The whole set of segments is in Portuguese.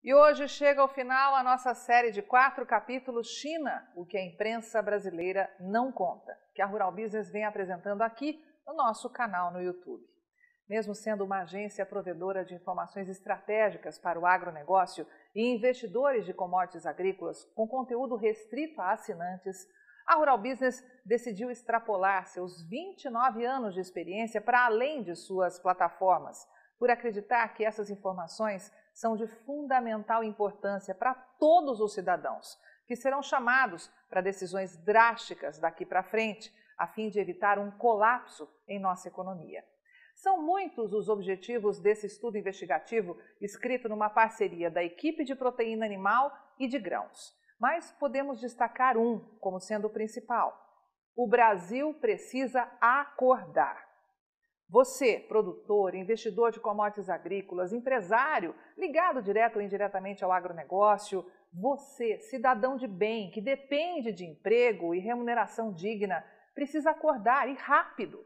E hoje chega ao final a nossa série de 4 capítulos China, o que a imprensa brasileira não conta, que a Rural Business vem apresentando aqui no nosso canal no YouTube. Mesmo sendo uma agência provedora de informações estratégicas para o agronegócio e investidores de commodities agrícolas com conteúdo restrito a assinantes, a Rural Business decidiu extrapolar seus 29 anos de experiência para além de suas plataformas, por acreditar que essas informações são de fundamental importância para todos os cidadãos, que serão chamados para decisões drásticas daqui para frente, a fim de evitar um colapso em nossa economia. São muitos os objetivos desse estudo investigativo, escrito numa parceria da equipe de proteína animal e de grãos, mas podemos destacar um como sendo o principal. O Brasil precisa acordar. Você, produtor, investidor de commodities agrícolas, empresário, ligado direto ou indiretamente ao agronegócio, você, cidadão de bem, que depende de emprego e remuneração digna, precisa acordar e rápido.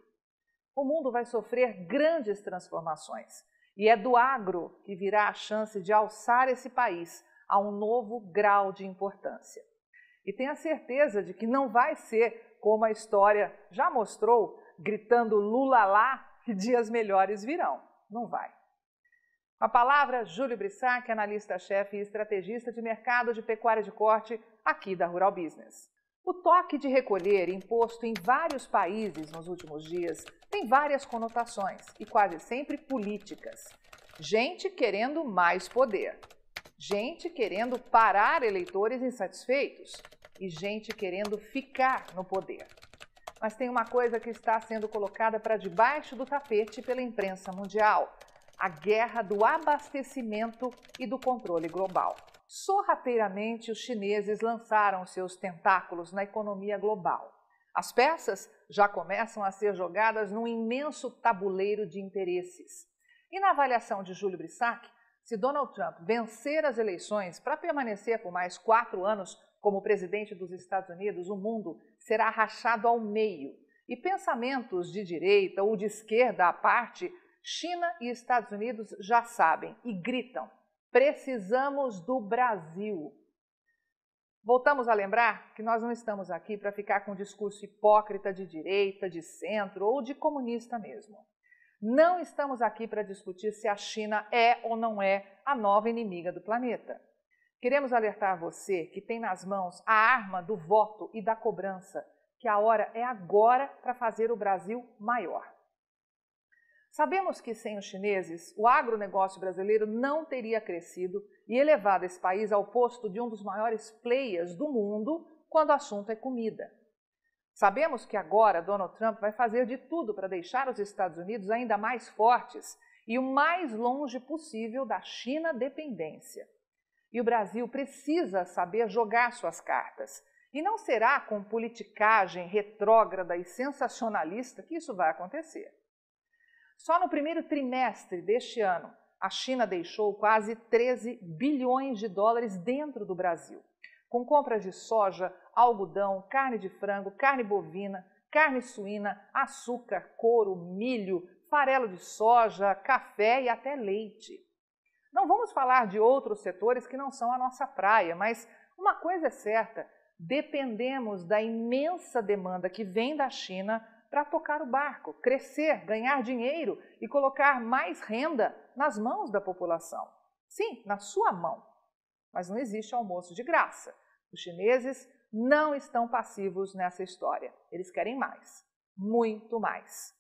O mundo vai sofrer grandes transformações e é do agro que virá a chance de alçar esse país a um novo grau de importância. E tenha certeza de que não vai ser como a história já mostrou, gritando Lula lá, que dias melhores virão. Não vai. A palavra, Júlio Brissac, analista-chefe e estrategista de mercado de pecuária de corte aqui da Rural Business. O toque de recolher imposto em vários países nos últimos dias tem várias conotações e quase sempre políticas. Gente querendo mais poder, gente querendo parar eleitores insatisfeitos e gente querendo ficar no poder. Mas tem uma coisa que está sendo colocada para debaixo do tapete pela imprensa mundial: a guerra do abastecimento e do controle global. Sorrateiramente, os chineses lançaram seus tentáculos na economia global. As peças já começam a ser jogadas num imenso tabuleiro de interesses. E na avaliação de Júlio Brissac, se Donald Trump vencer as eleições para permanecer por mais 4 anos como presidente dos Estados Unidos, o mundo será rachado ao meio. E pensamentos de direita ou de esquerda à parte, China e Estados Unidos já sabem e gritam: precisamos do Brasil. Voltamos a lembrar que nós não estamos aqui para ficar com um discurso hipócrita de direita, de centro ou de comunista mesmo. Não estamos aqui para discutir se a China é ou não é a nova inimiga do planeta. Queremos alertar você que tem nas mãos a arma do voto e da cobrança, que a hora é agora para fazer o Brasil maior. Sabemos que sem os chineses, o agronegócio brasileiro não teria crescido e elevado esse país ao posto de um dos maiores players do mundo quando o assunto é comida. Sabemos que agora Donald Trump vai fazer de tudo para deixar os Estados Unidos ainda mais fortes e o mais longe possível da China dependência. E o Brasil precisa saber jogar suas cartas. E não será com politicagem retrógrada e sensacionalista que isso vai acontecer. Só no primeiro trimestre deste ano, a China deixou quase 13 bilhões de dólares dentro do Brasil, com compras de soja, algodão, carne de frango, carne bovina, carne suína, açúcar, couro, milho, farelo de soja, café e até leite. Não vamos falar de outros setores que não são a nossa praia, mas uma coisa é certa: dependemos da imensa demanda que vem da China para tocar o barco, crescer, ganhar dinheiro e colocar mais renda nas mãos da população. Sim, na sua mão. Mas não existe almoço de graça. Os chineses não estão passivos nessa história. Eles querem mais, muito mais.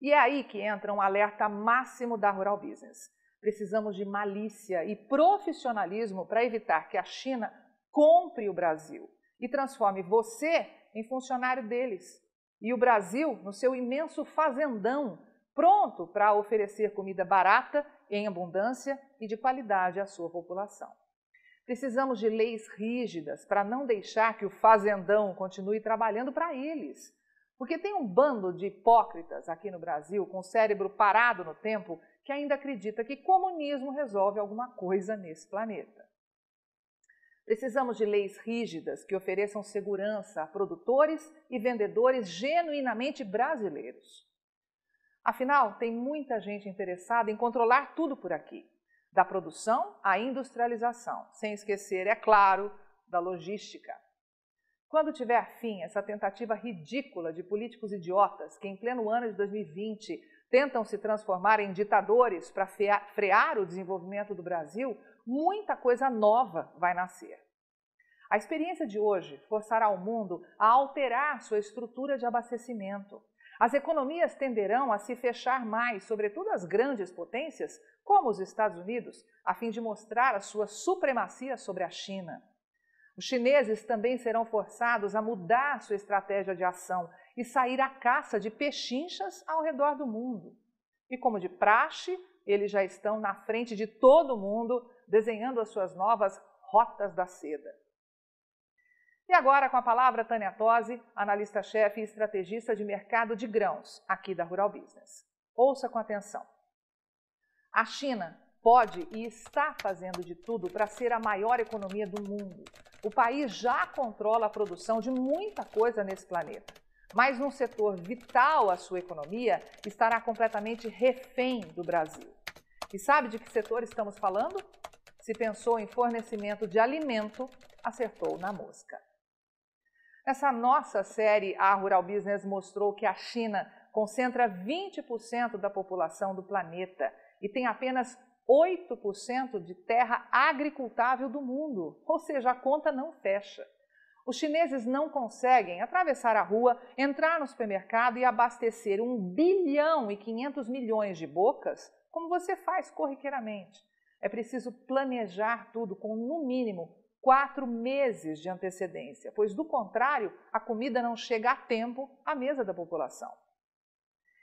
E é aí que entra um alerta máximo da Rural Business. Precisamos de malícia e profissionalismo para evitar que a China compre o Brasil e transforme você em funcionário deles. E o Brasil no seu imenso fazendão, pronto para oferecer comida barata, em abundância e de qualidade à sua população. Precisamos de leis rígidas para não deixar que o fazendão continue trabalhando para eles. Porque tem um bando de hipócritas aqui no Brasil, com o cérebro parado no tempo, que ainda acredita que comunismo resolve alguma coisa nesse planeta. Precisamos de leis rígidas que ofereçam segurança a produtores e vendedores genuinamente brasileiros. Afinal, tem muita gente interessada em controlar tudo por aqui. da produção à industrialização, sem esquecer, é claro, da logística. Quando tiver fim essa tentativa ridícula de políticos idiotas que, em pleno ano de 2020, tentam se transformar em ditadores para frear o desenvolvimento do Brasil, muita coisa nova vai nascer. A experiência de hoje forçará o mundo a alterar sua estrutura de abastecimento. As economias tenderão a se fechar mais, sobretudo as grandes potências, como os Estados Unidos, a fim de mostrar a sua supremacia sobre a China. Os chineses também serão forçados a mudar sua estratégia de ação e sair à caça de pechinchas ao redor do mundo. E como de praxe, eles já estão na frente de todo mundo, desenhando as suas novas rotas da seda. E agora, com a palavra, Tânia Tosi, analista-chefe e estrategista de mercado de grãos, aqui da Rural Business. Ouça com atenção. A China pode e está fazendo de tudo para ser a maior economia do mundo. O país já controla a produção de muita coisa nesse planeta, mas num setor vital à sua economia estará completamente refém do Brasil. E sabe de que setor estamos falando? Se pensou em fornecimento de alimento, acertou na mosca. Nessa nossa série, a Rural Business mostrou que a China concentra 20% da população do planeta e tem apenas 8% de terra agricultável do mundo, ou seja, a conta não fecha. Os chineses não conseguem atravessar a rua, entrar no supermercado e abastecer 1 bilhão e 500 milhões de bocas, como você faz corriqueiramente. É preciso planejar tudo com, no mínimo, 4 meses de antecedência, pois, do contrário, a comida não chega a tempo à mesa da população.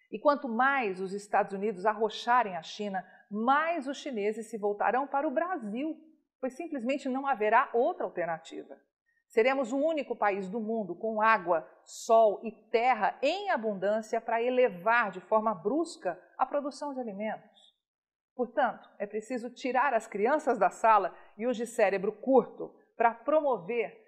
E quanto mais os Estados Unidos arrocharem a China, mais os chineses se voltarão para o Brasil, pois simplesmente não haverá outra alternativa. Seremos o único país do mundo com água, sol e terra em abundância para elevar de forma brusca a produção de alimentos. Portanto, é preciso tirar as crianças da sala e os de cérebro curto para promover,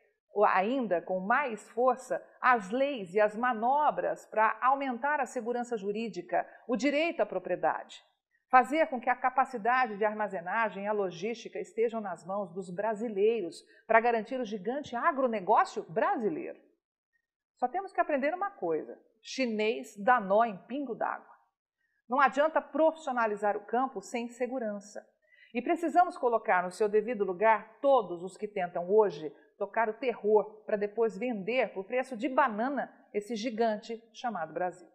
ainda com mais força, as leis e as manobras para aumentar a segurança jurídica, o direito à propriedade. Fazer com que a capacidade de armazenagem e a logística estejam nas mãos dos brasileiros para garantir o gigante agronegócio brasileiro. Só temos que aprender uma coisa: chinês dá nó em pingo d'água. Não adianta profissionalizar o campo sem segurança. E precisamos colocar no seu devido lugar todos os que tentam hoje tocar o terror para depois vender por preço de banana esse gigante chamado Brasil.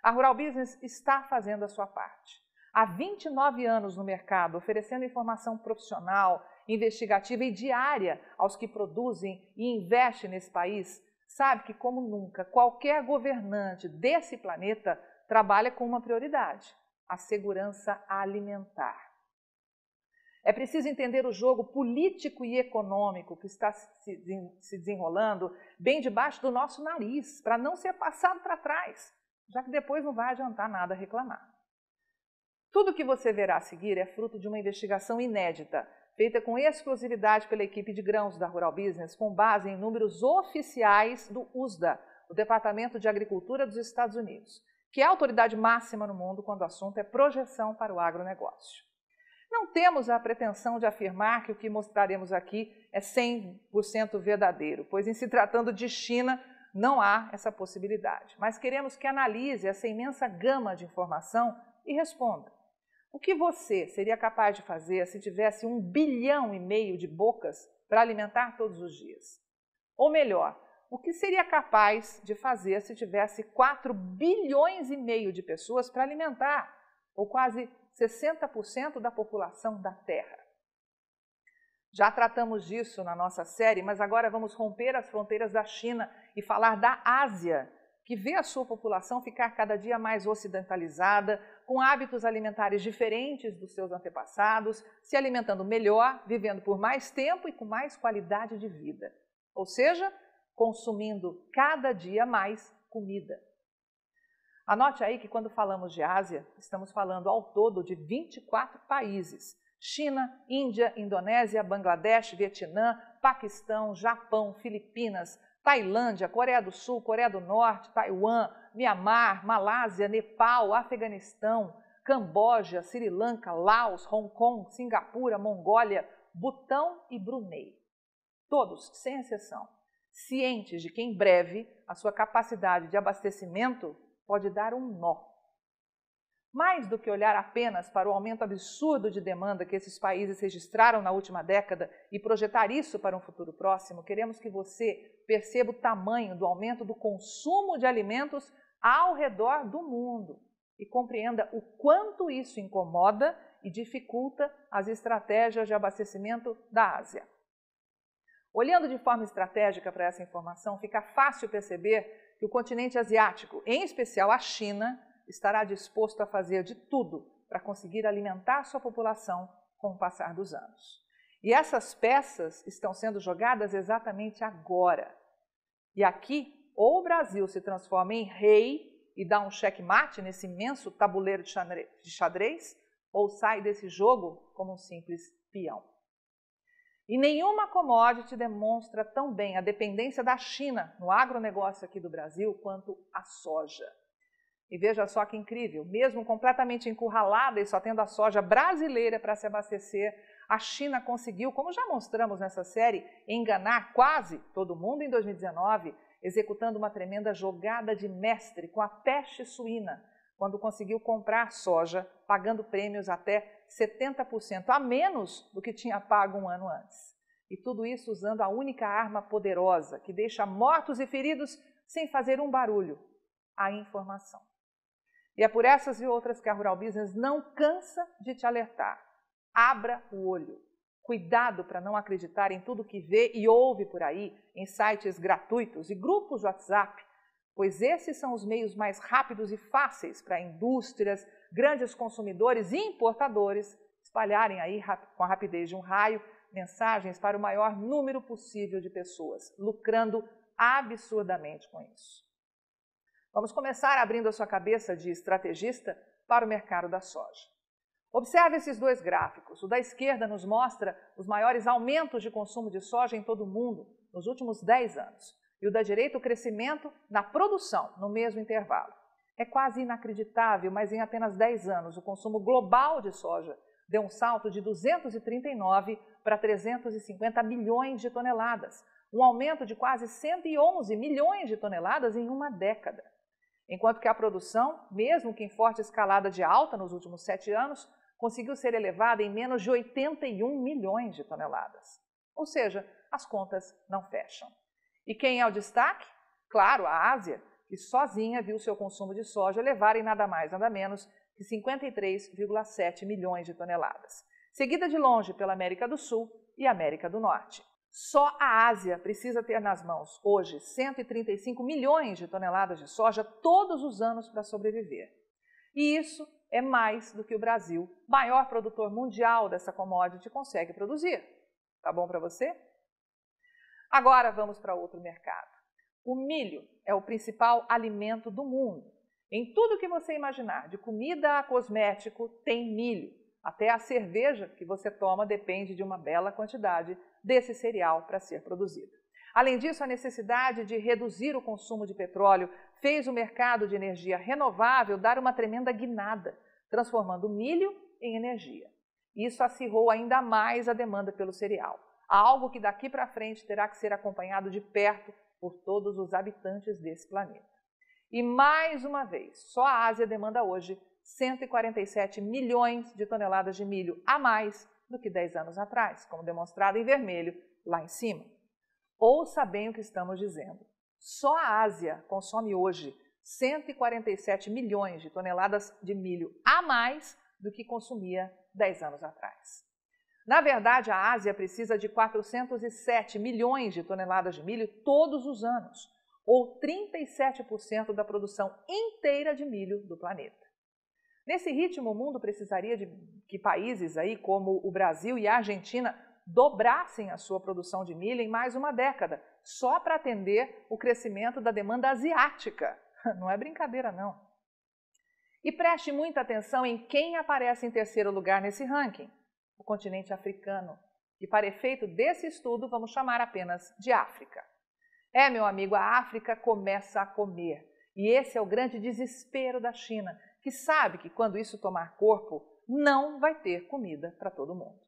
A Rural Business está fazendo a sua parte. Há 29 anos no mercado, oferecendo informação profissional, investigativa e diária aos que produzem e investem nesse país, sabe que, como nunca, qualquer governante desse planeta trabalha com uma prioridade: a segurança alimentar. É preciso entender o jogo político e econômico que está se desenrolando bem debaixo do nosso nariz, para não ser passado para trás, já que depois não vai adiantar nada reclamar. Tudo o que você verá a seguir é fruto de uma investigação inédita, feita com exclusividade pela equipe de grãos da Rural Business, com base em números oficiais do USDA, o Departamento de Agricultura dos Estados Unidos, que é a autoridade máxima no mundo quando o assunto é projeção para o agronegócio. Não temos a pretensão de afirmar que o que mostraremos aqui é 100% verdadeiro, pois, em se tratando de China, não há essa possibilidade. Mas queremos que analise essa imensa gama de informação e responda: o que você seria capaz de fazer se tivesse 1,5 bilhão de bocas para alimentar todos os dias? Ou melhor, o que seria capaz de fazer se tivesse 4,5 bilhões de pessoas para alimentar, ou quase 60% da população da Terra? Já tratamos disso na nossa série, mas agora vamos romper as fronteiras da China e falar da Ásia, que vê a sua população ficar cada dia mais ocidentalizada, com hábitos alimentares diferentes dos seus antepassados, se alimentando melhor, vivendo por mais tempo e com mais qualidade de vida. Ou seja, consumindo cada dia mais comida. Anote aí que quando falamos de Ásia, estamos falando ao todo de 24 países: China, Índia, Indonésia, Bangladesh, Vietnã, Paquistão, Japão, Filipinas, Tailândia, Coreia do Sul, Coreia do Norte, Taiwan, Mianmar, Malásia, Nepal, Afeganistão, Camboja, Sri Lanka, Laos, Hong Kong, Singapura, Mongólia, Butão e Brunei. Todos, sem exceção, cientes de que em breve a sua capacidade de abastecimento pode dar um nó. Mais do que olhar apenas para o aumento absurdo de demanda que esses países registraram na última década e projetar isso para um futuro próximo, queremos que você perceba o tamanho do aumento do consumo de alimentos ao redor do mundo e compreenda o quanto isso incomoda e dificulta as estratégias de abastecimento da Ásia. Olhando de forma estratégica para essa informação, fica fácil perceber que o continente asiático, em especial a China, estará disposto a fazer de tudo para conseguir alimentar sua população com o passar dos anos. E essas peças estão sendo jogadas exatamente agora. E aqui, ou o Brasil se transforma em rei e dá um checkmate nesse imenso tabuleiro de xadrez, ou sai desse jogo como um simples peão. E nenhuma commodity demonstra tão bem a dependência da China no agronegócio aqui do Brasil quanto a soja. E veja só que incrível, mesmo completamente encurralada e só tendo a soja brasileira para se abastecer, a China conseguiu, como já mostramos nessa série, enganar quase todo mundo em 2019, executando uma tremenda jogada de mestre com a peste suína, quando conseguiu comprar soja, pagando prêmios até 70% a menos do que tinha pago um ano antes. E tudo isso usando a única arma poderosa que deixa mortos e feridos sem fazer um barulho, a informação. E é por essas e outras que a Rural Business não cansa de te alertar. Abra o olho. Cuidado para não acreditar em tudo que vê e ouve por aí, em sites gratuitos e grupos de WhatsApp, pois esses são os meios mais rápidos e fáceis para indústrias, grandes consumidores e importadores espalharem aí com a rapidez de um raio mensagens para o maior número possível de pessoas, lucrando absurdamente com isso. Vamos começar abrindo a sua cabeça de estrategista para o mercado da soja. Observe esses dois gráficos. O da esquerda nos mostra os maiores aumentos de consumo de soja em todo o mundo nos últimos 10 anos. E o da direita, o crescimento na produção no mesmo intervalo. É quase inacreditável, mas em apenas 10 anos o consumo global de soja deu um salto de 239 para 350 milhões de toneladas. Um aumento de quase 111 milhões de toneladas em uma década. Enquanto que a produção, mesmo que em forte escalada de alta nos últimos 7 anos, conseguiu ser elevada em menos de 81 milhões de toneladas. Ou seja, as contas não fecham. E quem é o destaque? Claro, a Ásia, que sozinha viu seu consumo de soja elevar em nada mais, nada menos que 53,7 milhões de toneladas. Seguida de longe pela América do Sul e América do Norte. Só a Ásia precisa ter nas mãos, hoje, 135 milhões de toneladas de soja todos os anos para sobreviver. E isso é mais do que o Brasil, maior produtor mundial dessa commodity, consegue produzir. Tá bom para você? Agora vamos para outro mercado. O milho é o principal alimento do mundo. Em tudo que você imaginar, de comida a cosmético, tem milho. Até a cerveja que você toma depende de uma bela quantidade desse cereal para ser produzido. Além disso, a necessidade de reduzir o consumo de petróleo fez o mercado de energia renovável dar uma tremenda guinada, transformando o milho em energia. Isso acirrou ainda mais a demanda pelo cereal, algo que daqui para frente terá que ser acompanhado de perto por todos os habitantes desse planeta. E mais uma vez, só a Ásia demanda hoje 147 milhões de toneladas de milho a mais do que 10 anos atrás, como demonstrado em vermelho lá em cima. Ouça bem o que estamos dizendo. Só a Ásia consome hoje 147 milhões de toneladas de milho a mais do que consumia 10 anos atrás. Na verdade, a Ásia precisa de 407 milhões de toneladas de milho todos os anos, ou 37% da produção inteira de milho do planeta. Nesse ritmo, o mundo precisaria de que países aí como o Brasil e a Argentina dobrassem a sua produção de milho em mais uma década, só para atender o crescimento da demanda asiática. Não é brincadeira, não. E preste muita atenção em quem aparece em terceiro lugar nesse ranking, o continente africano, que para efeito desse estudo vamos chamar apenas de África. Meu amigo, a África começa a comer. E esse é o grande desespero da China, que que sabe que quando isso tomar corpo, não vai ter comida para todo mundo.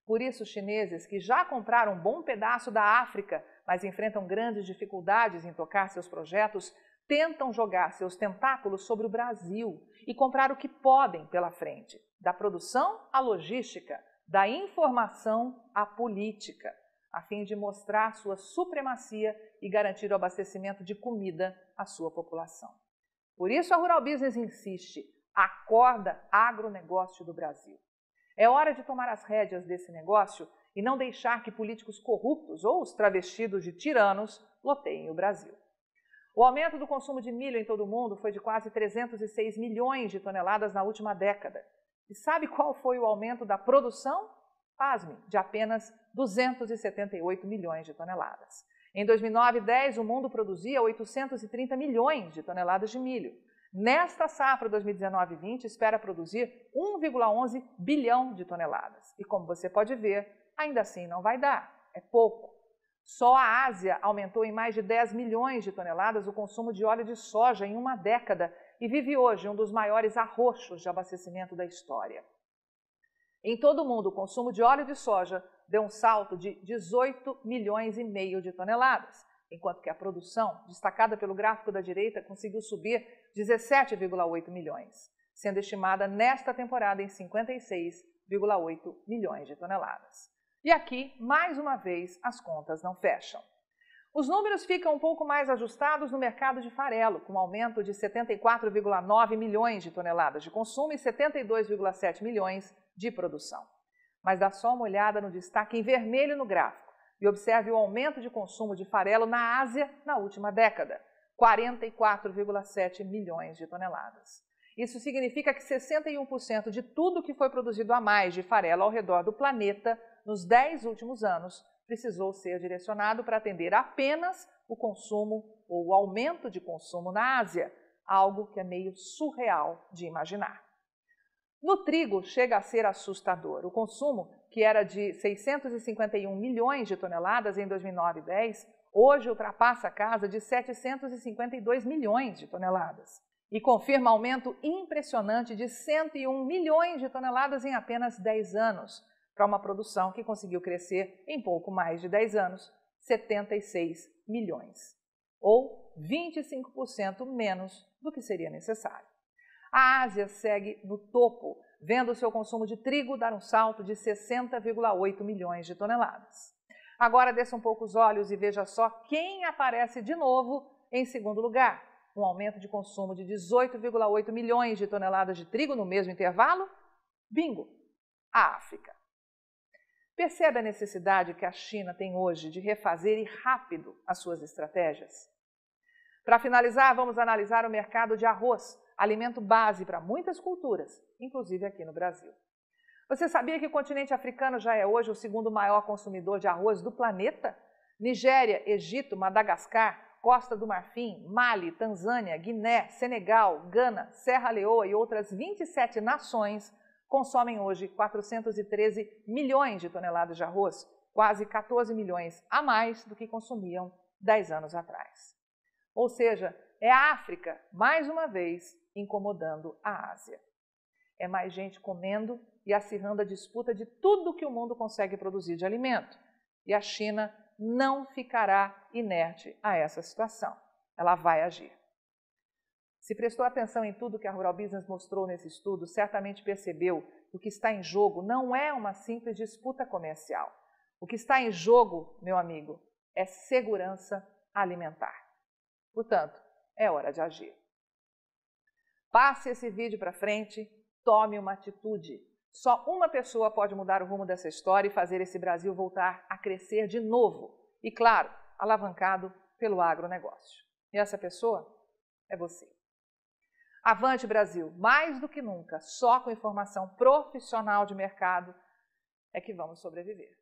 Por isso, os chineses que já compraram um bom pedaço da África, mas enfrentam grandes dificuldades em tocar seus projetos, tentam jogar seus tentáculos sobre o Brasil e comprar o que podem pela frente, da produção à logística, da informação à política, a fim de mostrar sua supremacia e garantir o abastecimento de comida à sua população. Por isso, a Rural Business insiste: acorda agronegócio do Brasil. É hora de tomar as rédeas desse negócio e não deixar que políticos corruptos ou os travestidos de tiranos loteiem o Brasil. O aumento do consumo de milho em todo o mundo foi de quase 306 milhões de toneladas na última década. E sabe qual foi o aumento da produção? Pasme, de apenas 278 milhões de toneladas. Em 2009 e 2010, o mundo produzia 830 milhões de toneladas de milho. Nesta safra 2019-20, espera produzir 1,11 bilhão de toneladas. E como você pode ver, ainda assim não vai dar, é pouco. Só a Ásia aumentou em mais de 10 milhões de toneladas o consumo de óleo de soja em uma década e vive hoje um dos maiores arroxos de abastecimento da história. Em todo o mundo, o consumo de óleo de soja deu um salto de 18 milhões e meio de toneladas, enquanto que a produção, destacada pelo gráfico da direita, conseguiu subir 17,8 milhões, sendo estimada nesta temporada em 56,8 milhões de toneladas. E aqui, mais uma vez, as contas não fecham. Os números ficam um pouco mais ajustados no mercado de farelo, com um aumento de 74,9 milhões de toneladas de consumo e 72,7 milhões de produção. Mas dá só uma olhada no destaque em vermelho no gráfico e observe o aumento de consumo de farelo na Ásia na última década, 44,7 milhões de toneladas. Isso significa que 61% de tudo que foi produzido a mais de farelo ao redor do planeta nos 10 últimos anos precisou ser direcionado para atender apenas o consumo ou o aumento de consumo na Ásia, algo que é meio surreal de imaginar. No trigo chega a ser assustador. O consumo, que era de 651 milhões de toneladas em 2009 e 2010, hoje ultrapassa a casa de 752 milhões de toneladas e confirma aumento impressionante de 101 milhões de toneladas em apenas 10 anos, para uma produção que conseguiu crescer em pouco mais de 10 anos, 76 milhões, ou 25% menos do que seria necessário. A Ásia segue no topo, vendo o seu consumo de trigo dar um salto de 60,8 milhões de toneladas. Agora desça um pouco os olhos e veja só quem aparece de novo em segundo lugar. Um aumento de consumo de 18,8 milhões de toneladas de trigo no mesmo intervalo? Bingo! A África. Percebe a necessidade que a China tem hoje de refazer e rápido as suas estratégias? Para finalizar, vamos analisar o mercado de arroz, alimento base para muitas culturas, inclusive aqui no Brasil. Você sabia que o continente africano já é hoje o segundo maior consumidor de arroz do planeta? Nigéria, Egito, Madagascar, Costa do Marfim, Mali, Tanzânia, Guiné, Senegal, Gana, Serra Leoa e outras 27 nações consomem hoje 413 milhões de toneladas de arroz, quase 14 milhões a mais do que consumiam 10 anos atrás. Ou seja, é a África, mais uma vez, incomodando a Ásia. É mais gente comendo e acirrando a disputa de tudo que o mundo consegue produzir de alimento. E a China não ficará inerte a essa situação. Ela vai agir. Se prestou atenção em tudo que a Rural Business mostrou nesse estudo, certamente percebeu que o que está em jogo não é uma simples disputa comercial. O que está em jogo, meu amigo, é segurança alimentar. Portanto, é hora de agir. Passe esse vídeo para frente, tome uma atitude. Só uma pessoa pode mudar o rumo dessa história e fazer esse Brasil voltar a crescer de novo. E, claro, alavancado pelo agronegócio. E essa pessoa é você. Avante, Brasil! Mais do que nunca, só com informação profissional de mercado é que vamos sobreviver.